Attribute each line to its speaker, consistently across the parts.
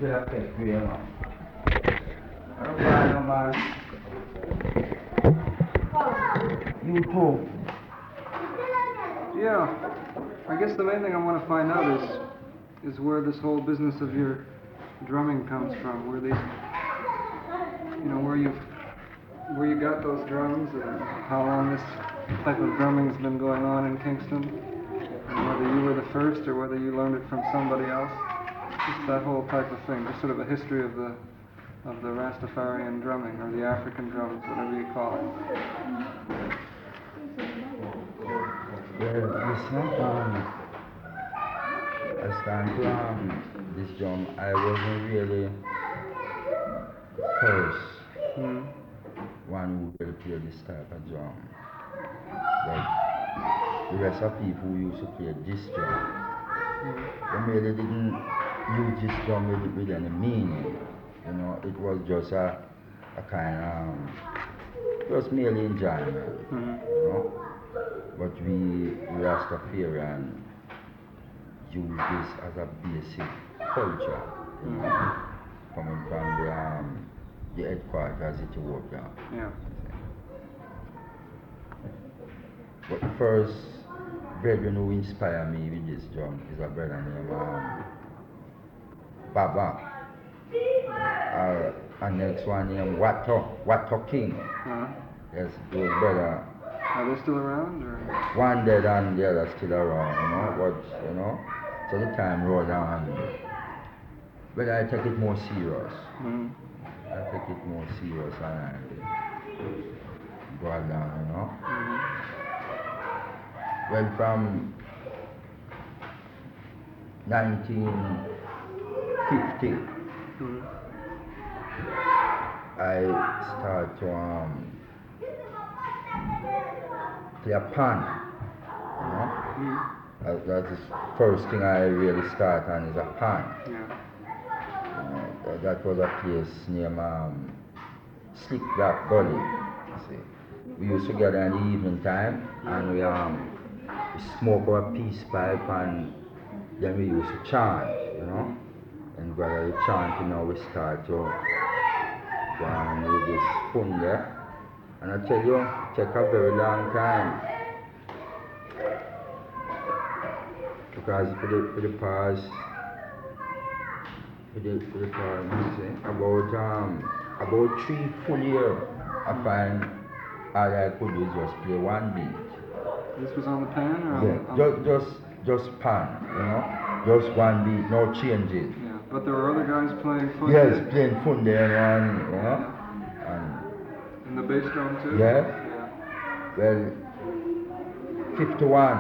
Speaker 1: play a pet for you, man. I don't mind, no man. You too.
Speaker 2: Yeah, I guess the main thing I want to find out is where this whole business of your drumming comes from. Where these, where you got those drums, and how long this type of drumming's been going on in Kingston, and whether you were the first or whether you learned it from somebody else. Just that whole type of thing. Just sort of a history of the Rastafarian drumming, or the African drums, whatever you call it.
Speaker 1: Well, it's not, I stand to this drum. I wasn't really first one who will play this type of drum. But the rest of people who used to play this drum, they really didn't use this drum with any meaning. You know, it was just a kind of, just merely enjoyment, you know. But we Rastafarian use this as a basic culture, you know, coming from the headquarters in Ethiopia.
Speaker 2: Yeah.
Speaker 1: But the first brethren who inspired me with this drum is a brother named Baba. And next one named Watto King. Yes, those brother.
Speaker 2: Are they still around, or?
Speaker 1: One dead and the other still around, you know, but, you know, so the time rolled on. But I take it more serious. I take it more serious and I go down, you know. Well, from 1950, I start to play a pan, you know. That's the first thing I really start on is a pan. That was a place named Slick Black Gully. You see. We used to gather in the evening time and we smoke our peace pipe and then we used to chant, you know. And while we chant, you know, we start to go on with this fun there. And I tell you, it took a very long time. Because for the past, about 3 full years, I find all I could do is just play one beat.
Speaker 2: This was on the pan, or?
Speaker 1: Yeah, just pan, you know. Just one beat, no changes.
Speaker 2: Yeah, but there were other guys playing fun.
Speaker 1: Yes, playing fun there and, you know.
Speaker 2: And the bass drum too?
Speaker 1: Yeah. Well, 51.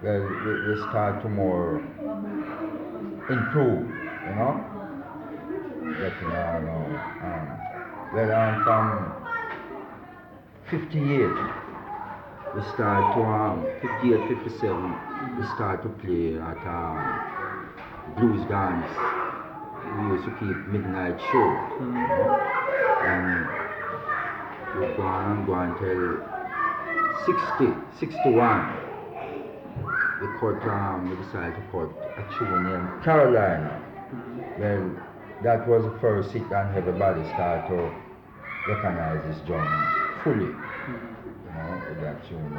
Speaker 1: Well, we start to more improve, you know. Getting well, from 58, we start to 58, 57. We start to play at blues dance. We used to keep midnight show, you know? And we go on till 61. We decided to cut a tune named Carolina. Well, that was the first hit and everybody started to recognize this drum fully, you know, with that tune.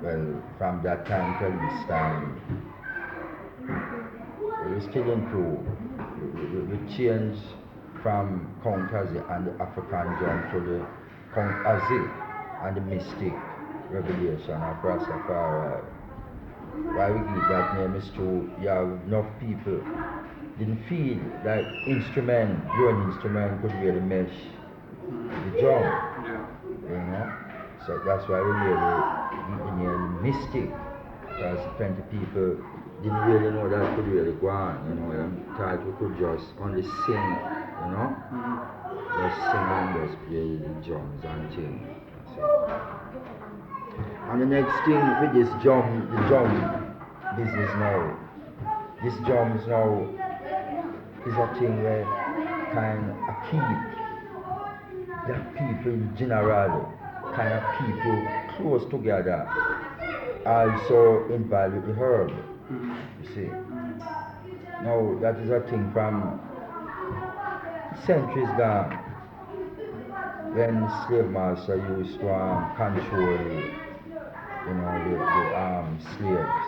Speaker 1: Well, from that time till this time, we still improve. We change from Count Ossie and the African drum to the Count Ossie and the mystic revelation of Rastafari. Why we give that name is to you have enough people didn't feel that your instrument could really mesh the drum. You know? So that's why we really give the name mystic. Because plenty of people didn't really know that could really go on, you know, and thought we could just only sing, you know? Just sing and just play the drums and things. And the next thing with the drum business now, this drums now is a thing where kind of keep black people in general, kind of people close together, also involved with the herb, you see. Now that is a thing from centuries gone, when slave master used to control, the slaves.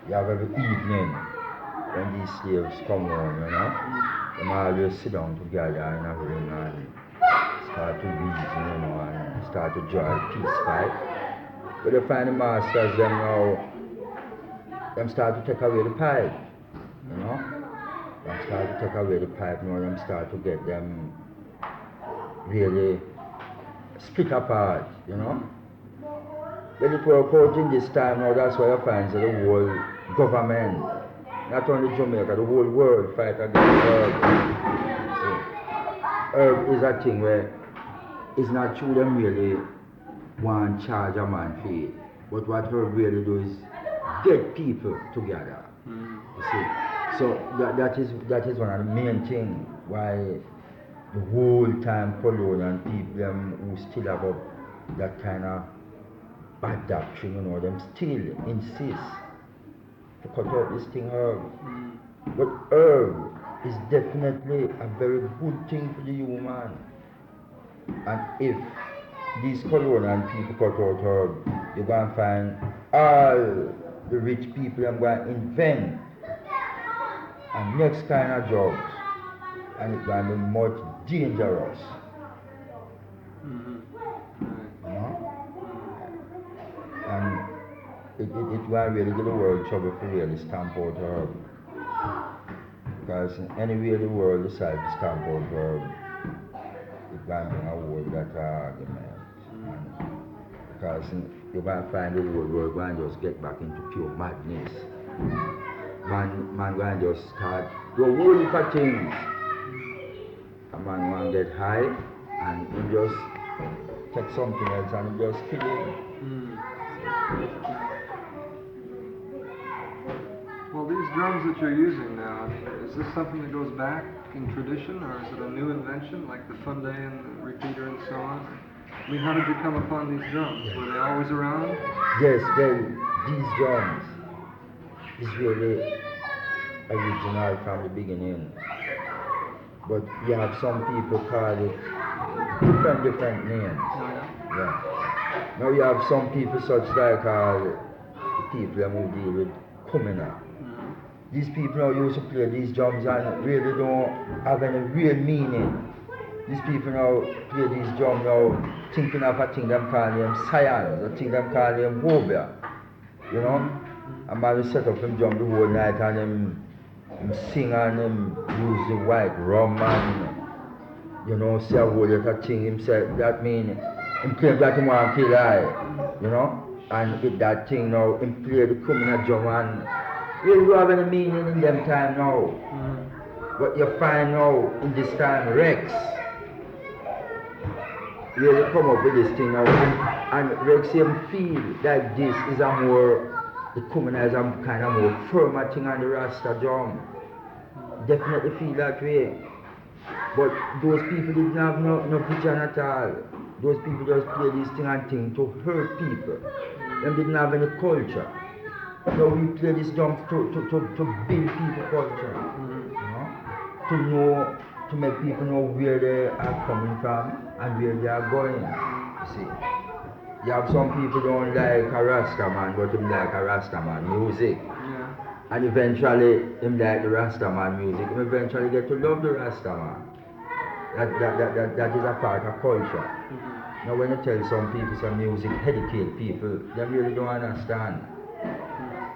Speaker 1: You have every evening when these slaves come home, they always sit down together in a ring and start to reason, and start to join peace fight. But you find the masters them now, them start to take away the pipe, Them start to take away the pipe now, them start to get them really split apart, When it work out in this time now, that's why you find that the whole government, not only Jamaica, the whole world fight against herb. Herb is a thing where it's not true them really want charge a man for it. But what herb really do is get people together. You see. So that is one of the main things why the whole time colonial people them who still have that kind of bad doctrine, them still insist to cut out this thing herb. But herb is definitely a very good thing for the human. And if these colonial people cut out herb, you're going to find all the rich people are going to invent and next kind of drugs, and it's going to be much dangerous. And it will really give the world trouble for really stamp out herb. Because anywhere the world decides to stamp out herb, it's going to bring a whole lot of argument. Because you're going to find the whole world going to just get back into pure madness. Man going to just start do a whole heap of things. A man want to get high and he just take something else and he just kill him.
Speaker 2: Well, these drums that you're using now, is this something that goes back in tradition, or is it a new invention, like the funde and the repeater and so on? How did you come upon these drums? Were they always around?
Speaker 1: Yes, these drums is really original from the beginning. But you have some people call it different names. Yeah. Now you have some people such like the people who deal with communal. These people now used to play these drums and really don't have any real meaning. These people now play these drums now thinking of a thing them call them science, a thing them call them wobia. A man will set up him drum the whole night and him sing and him use the white rum and say a whole lot of thing himself. That mean him claim that he want to kill I, and with that thing now him play the criminal drum and really don't have any meaning in them time now. What you find now in this time Rex really come up with this thing now and Rex him feel like this is the criminal is a kind of more firmer thing on the Rasta drum. Definitely feel that way. But those people didn't have no vision at all. Those people just play this thing and thing to hurt people. They didn't have any culture. So we play this drum to build people culture. To make people know where they are coming from and where they are going. You see. You have some people don't like a Rasta man, but them like a Rasta man music.
Speaker 2: Yeah.
Speaker 1: And eventually, him like the Rasta man music. Him eventually get to love the Rasta man. That is a part of culture. Now when you tell some people some music educate people, they really don't understand.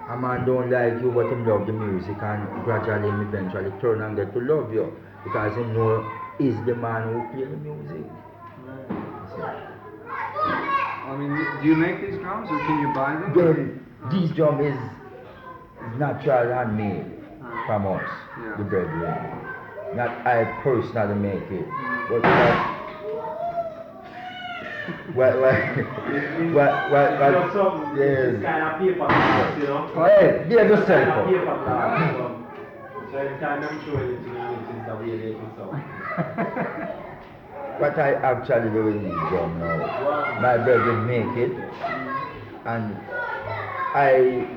Speaker 1: A man don't like you, but him love the music, and gradually him eventually turn and get to love you. Because he know is the man who play the music.
Speaker 2: Do you make these drums or can you buy them?
Speaker 1: These drums is natural handmade from us, the brethren. Not I personally make it, but
Speaker 3: It's kind of paper glass,
Speaker 1: Hey, give yourself
Speaker 3: Kind of
Speaker 1: up.
Speaker 3: paper glass. So every time I'm showing it to you, it's the way they do so.
Speaker 1: What I actually do with these drums now, my brethren make it, and I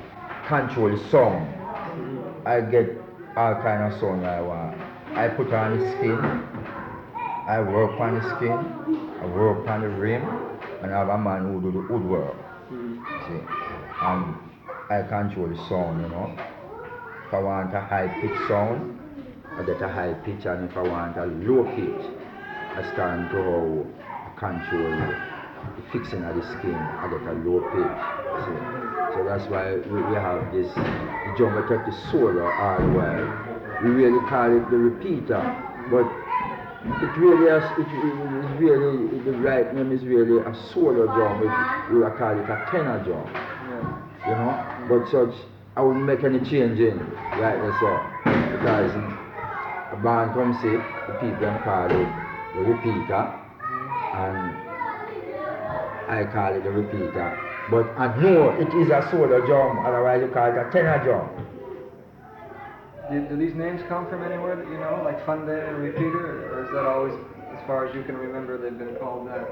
Speaker 1: control the song. I get all kind of sound I want. I put on the skin, I work on the skin, I work on the rim, and I have a man who do the woodwork. See, and I control the sound, you know. If I want a high pitch sound, I get a high pitch, and if I want a low pitch, I start to how I control the fixing of the skin, I get a low pitch. See? So that's why we have this, the drum we take the solo all the way. We really call it the repeater, but it really is really, the right name is really a solo drum, we call it a tenor drum. You know, but such, I wouldn't make any change in right now, so, because a band comes in, the people them call it the repeater, and I call it the repeater. But I know it is a solo drum, otherwise you call it a tenor drum.
Speaker 2: Do these names come from anywhere that you know, like Fun Day and Repeater, or is that always, as far as you can remember, they've been called that?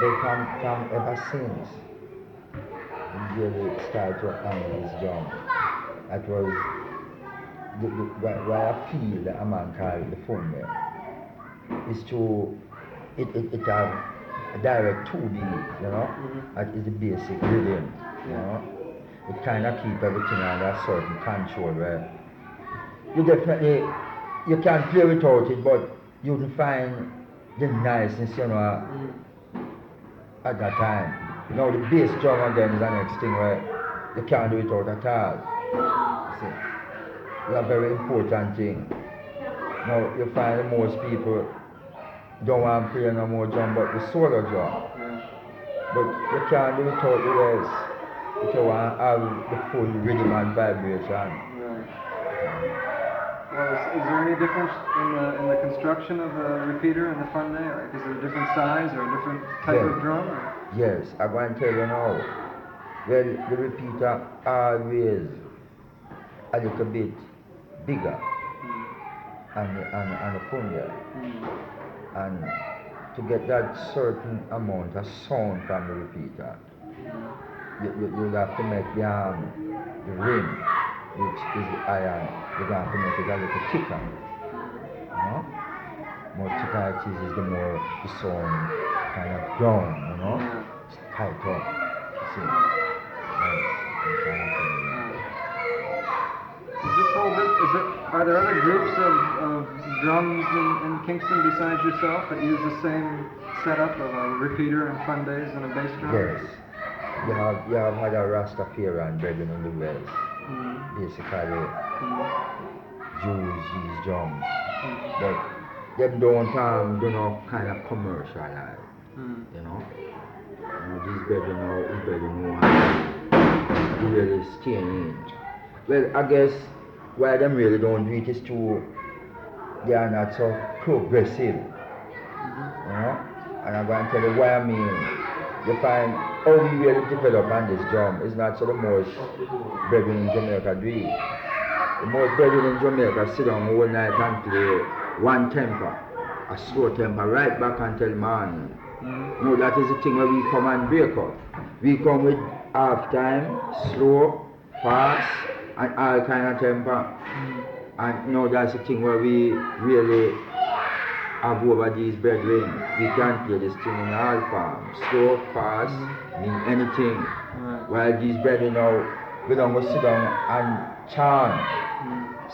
Speaker 1: They come from ever since we really started to handle this drum. That was why I feel that a man called the Fun Day is to it have a direct 2 beat, you know, that is the basic rhythm, you know. It kind of keep everything under a certain control where you definitely, you can play without it, but you can find the niceness, you know, at that time. You know, the bass drum again is the next thing where you can't do it without at all. See, it's a very important thing. Now, you find that most people don't want to play no more drum but the solo drum. But you can't do it without the rest if you want to have the full rhythm and vibration.
Speaker 2: Well, is there any difference in the construction of the repeater and the Fun Day? Like, is there a different size or a different type of drum? Or?
Speaker 1: Yes, I'm going to tell you now. Well, the repeater always a little bit bigger and the Fun Day. And to get that certain amount of sound from the repeater, you'll have to make the rim, which is the iron, you're going to have to make it a little thicker. You know? More thicker it is the more the sound kind of down, you know? It's tight up. You see?
Speaker 2: Are there other groups of drums in Kingston besides yourself that use the same setup of a repeater and Fun Days and a bass drum?
Speaker 1: Yes. You have had a Rastafarian brethren in the West. Basically, use these drums. But them don't do no kind of commercial, you know. These brethren know how to really stay in. Well, I guess why them really don't do it is too, they are not so progressive, you know. And I'm going to tell you why I mean. You find how we really develop on this drum is not so the most brethren in Jamaica do it. The most brethren in Jamaica sit down all night and play one tempo, a slow tempo, right back until morning. No, that is the thing where we come and break up. We come with half time, slow, fast, and all kind of tempo. And you know, that's the thing where we really have over these brethren. We can't play this thing in all forms. Slow, fast, mean anything. While these brethren now, we don't go sit down and chant,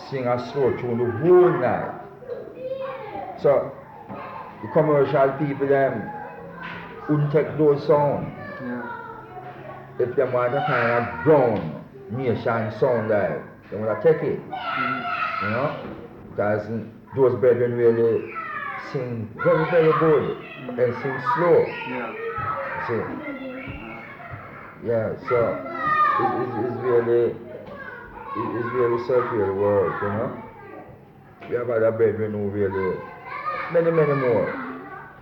Speaker 1: sing a slow tune the whole night. So, the commercial people them wouldn't take those sounds. If they want a kind of brown nation sound like, they want to take it. You know? Because those brethren really sing very, very good and sing slow. See? Yeah, so it's really circular work, you know. We have other brethren who really many more.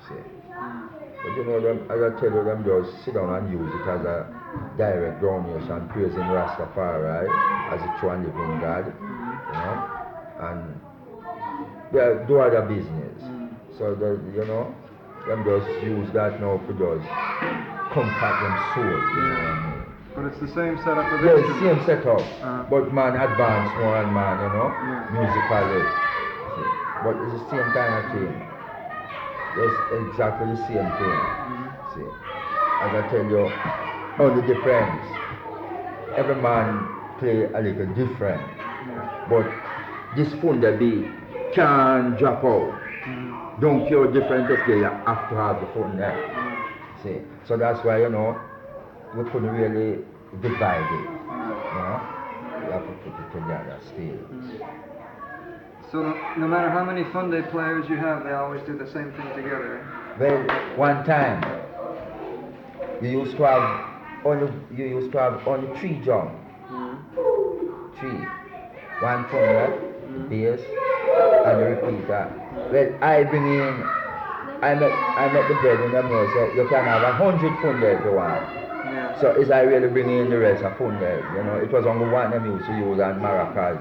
Speaker 1: See? But you know them, as I tell you, them just sit down and use it as a direct donation, praising Rastafari as a true and living God, you know. And they do other business. So that, you know, them just use that now to just compact them soul, you know what I mean?
Speaker 2: But it's the same setup with
Speaker 1: Yes,
Speaker 2: instruments.
Speaker 1: same setup,
Speaker 2: But
Speaker 1: but man advanced more and man, you know, musically. See. But it's the same kind of thing. Just exactly the same thing. See, as I tell you, only difference. Every man play a little different, but this Funda beat can't drop out. Don't care different they play, you have to have the Funda. See, so that's why you know we couldn't really divide it. You know, we have to put it together still.
Speaker 2: So no matter how many Funday players you have, they always do the same thing together.
Speaker 1: Well, one time you used to have only 3 drums. 3. One Funda, the bass, and the repeater. Well, I met the bread in the mill, so you can have 100 Funda if you want. So is I really bringing in the rest of Funda, you know, it was only one them used to use and maracas.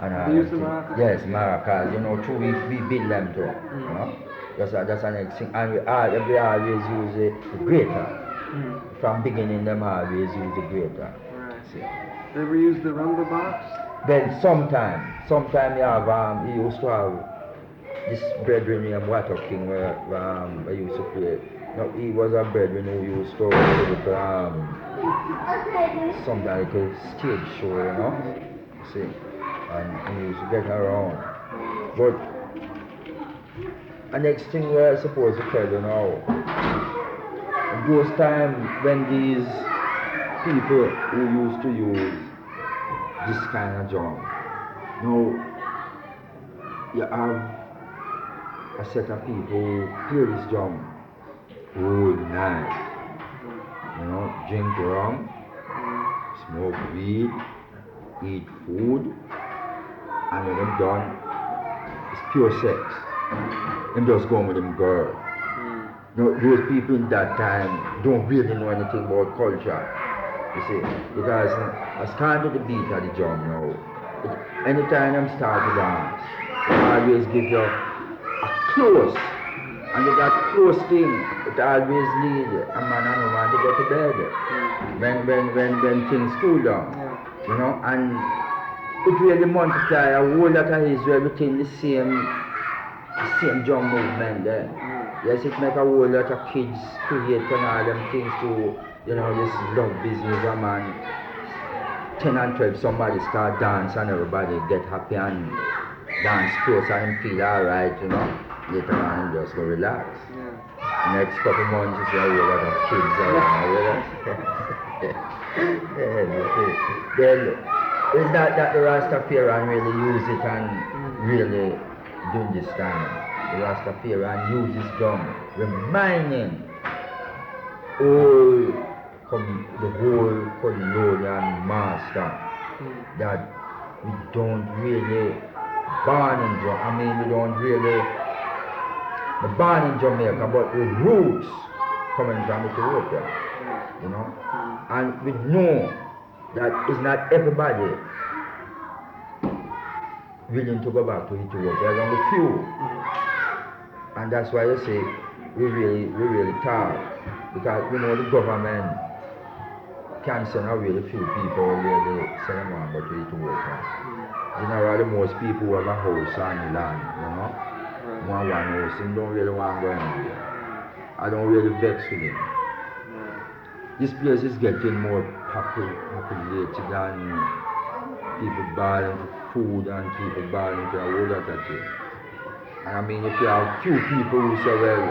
Speaker 1: And
Speaker 2: You use the maracas?
Speaker 1: Yes, maracas, you know, 2 weeks we build them too, you know. That's the next thing. And we always use the grater. From beginning them always use the grater.
Speaker 2: Right.
Speaker 1: See.
Speaker 2: Ever use the rumba box?
Speaker 1: Then sometime you have he used to have this brethren named Water King where I used to play. No, he was a brethren who used to something like a stage show, you know. See. And he used to get around. But the next thing we're supposed to tell you now, those times when these people who used to use this kind of drum, now you have a set of people who play this drum all night. You know, drink rum, smoke weed, eat food, and when them done, it's pure sex. Them just go with them girl. Now, those people in that time don't really know anything about culture. You see, because I started the beat of the drum now. Anytime them start to dance, they always give you a close. And you got close thing, it always lead a man and woman to go to bed. When things cool down. You know, and it really multiply a whole lot of Israel within the same drum movement there. Yes, it make a whole lot of kids create and all them things to, you know, this love business, a man. 10 and 12, somebody start dance and everybody get happy and dance close and feel alright, you know. Later on, just go relax. Next couple months, you see a whole lot of kids around, you know. Then, it's not that the Rastafarian really use it and really do this time. The Rastafarian use this drum, reminding the whole colonial master that we don't really born in Jamaica. I mean, we don't really born in Jamaica, but the roots coming from Ethiopia, you know. And we know that it's not everybody willing to go back to Ethiopia. There's only few. And that's why you say we really talk. Because we know the government can send away the few people really send them on go to Ethiopia. Generally most people who have a house and land, you know. One house, and don't really want to go anywhere. I don't really vex with him. This place is getting more populated than people buying food and people buying for a whole lot of things. And I mean, if you have few people who say, well,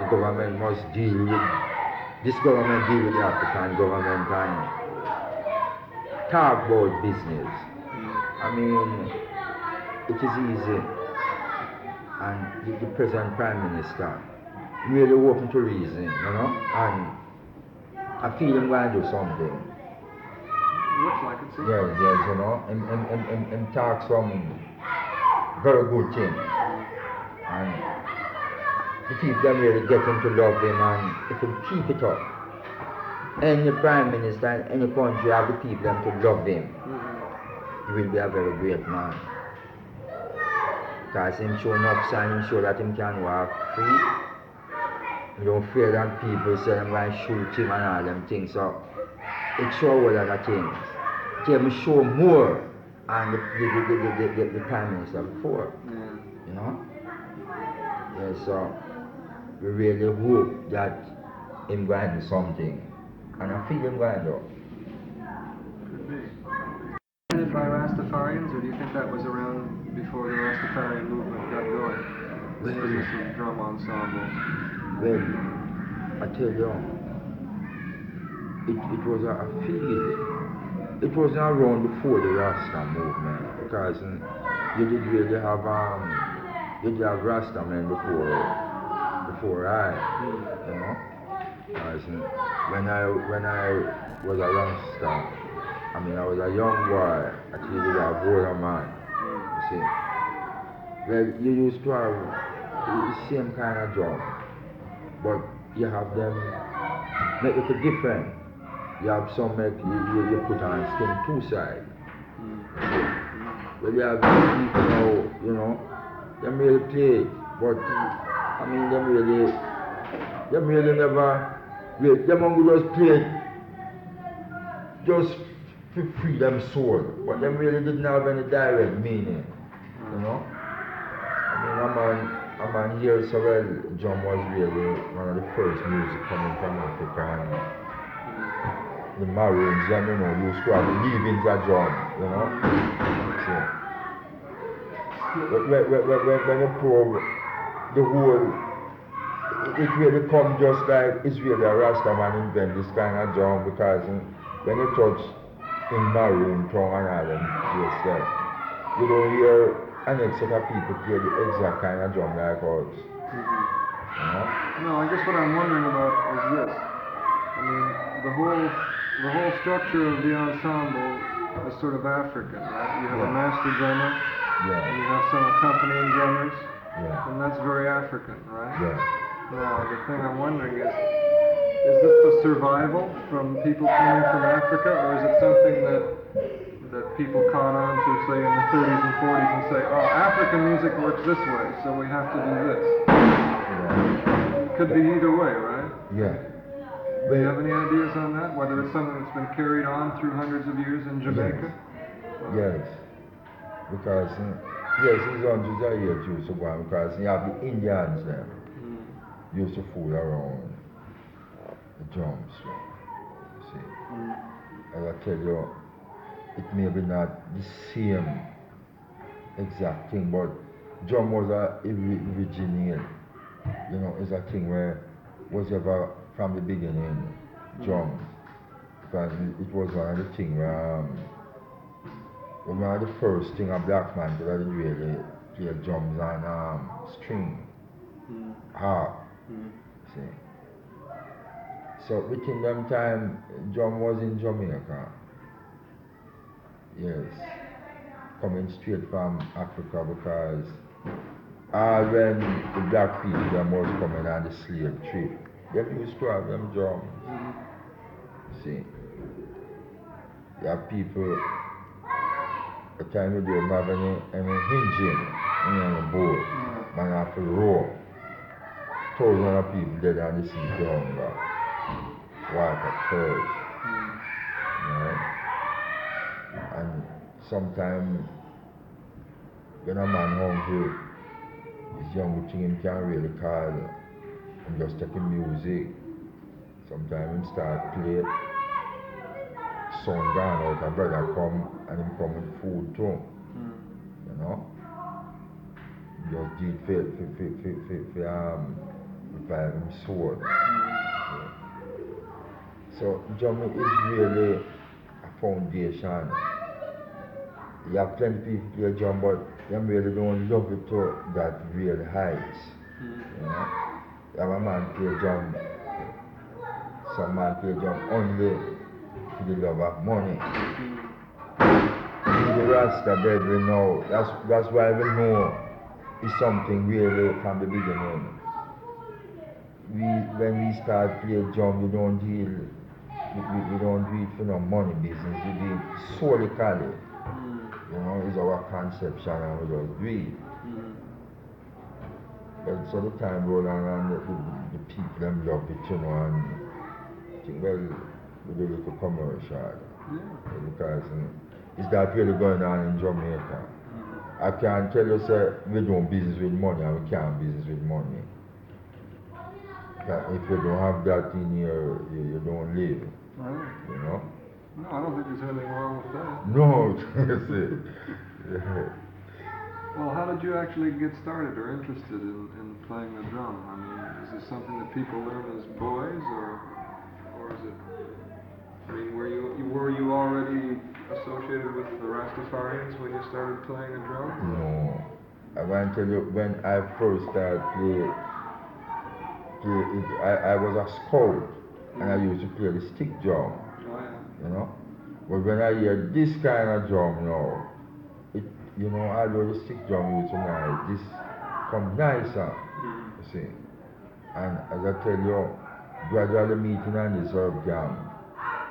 Speaker 1: the government must deal with, this government deal with the African government and talk about business. I mean, it is easy. And the present Prime Minister really open to reason, you know, and I feel him going to do something.
Speaker 2: Looks like it, so.
Speaker 1: Yes, you know, him talk some very good thing. And the people them really get him to love him, and if he keep it up, any Prime Minister in any country have the people them to love him, he will be a very great man. Because him show enough sign, him show that him can walk free, You don't fear that people say I'm going to shoot him and all them things. So it show what other things. Them show more and the Prime Minister before.
Speaker 2: Yeah.
Speaker 1: You know? Yeah, so we really hope that him going to do something. And I feel him going to.
Speaker 2: Could be. Headed by Rastafarians, or do you think that was around before the Rastafarian movement got going? This business of drum ensemble.
Speaker 1: Well, I tell you, it was a field. It wasn't around before the Rasta movement because you did really have Rasta men before I, you know. Because when I was a youngster, I mean I was a young boy, I tell you a older man. You see. Well, you used to have the same kind of drum, but you have them make it different. You have some make you put on skin two sides. But you have people now, you know, them really play, but I mean them really never, them only just play just to free them soul, but them really didn't have any direct meaning, you know. I mean a man here so well, drum was really one of the first music coming from Africa, and the Maroons, you know, used to have the leavings of drum, you know. So, when you probe the whole, it really come just like it's really a Rasta man invent this kind of drum, because when you touch in Maroon tongue and all them yourself, you don't hear an set of people play the exact kind of drum like us. You know?
Speaker 2: No, I guess what I'm wondering about is this. I mean, the whole structure of the ensemble is sort of African, right? You have a master drummer, and you have some accompanying drummers, and that's very African, right? Now, the thing I'm wondering is this the survival from people coming from Africa, or is it something that people caught on to, say, in the 30s and 40s and say, oh, African music works this way, so we have to do this? It could be either way, right?
Speaker 1: Yeah.
Speaker 2: Do you have any ideas on that? Whether it's something that's been carried on through hundreds of years in Jamaica?
Speaker 1: Yes. Because, yes, it's hundreds of years used to go on, because you have the Indians there used to fool around the drums. See? As I tell you, it may be not the same exact thing, but drum was a original, you know, it's a thing where was ever from the beginning, drums, because it was one of the things where one of the first thing a black man did really play drums on string, harp, see. So within them time, drum was in Jamaica. Yes, coming straight from Africa, because when the black people them was coming on the slave trip, they used to have them drums. See, there are people, the time you don't have any engine on the boat, man have to row. Thousands of people dead on the sea ground, water thirst, you know. And sometimes when a man hungry, his young thing him can't really call and just take music. Sometimes him start play, son gone out, a brother come and him come with food too. You know? Just did for revive him soul. So drumming is really a foundation. You have plenty people play drum, but them really don't love it to that real heights. You know? You have a man play drum, some man play drum only for the love of money. In the Rasta brethren now, that's why we know it's something really from the beginning. When we start playing drum, we don't do it for no money business, we do it solely. You know, it's our conception and we just do it. And so the time roll on and the people them love it, you know, and I think well we do it for commercial.
Speaker 2: Yeah.
Speaker 1: Because it's that really going on in Jamaica. I can't tell you say we don't business with money and we can't business with money. That if you don't have that in you don't live.
Speaker 2: Right.
Speaker 1: You know?
Speaker 2: No, I don't think there's anything wrong with that.
Speaker 1: No, you see. Yeah.
Speaker 2: Well, how did you actually get started or interested in playing the drum? I mean, is this something that people learn as boys, or is it? I mean, were you already associated with the Rastafarians when you started playing the drum?
Speaker 1: No. I want to tell you when I first started I was a scout and I used to play the stick drum.
Speaker 2: Oh yeah.
Speaker 1: You know? But when I hear this kind of drum now, you know, although the stick drum used to nice, this come nicer, you see. And as I tell you, gradually meeting on this herb jam,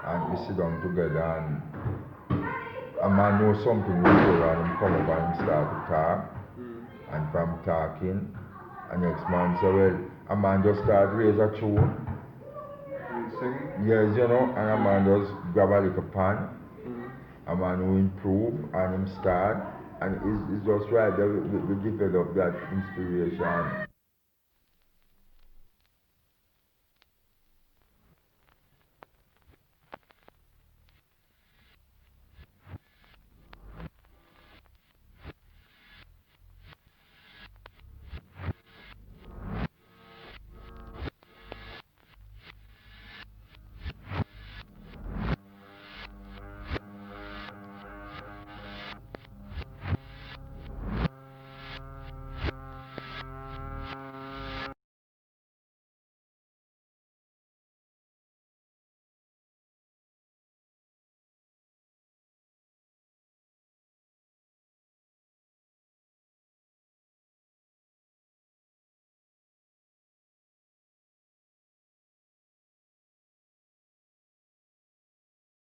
Speaker 1: and we sit down together and a man knows something will go and him come up and him start to talk, and from talking, and next man say, well, a man just start raise a tune.
Speaker 2: Singing?
Speaker 1: Yes, you know, and a man just grab a little pan, a man who improve and him start, and it's just right that we develop that inspiration.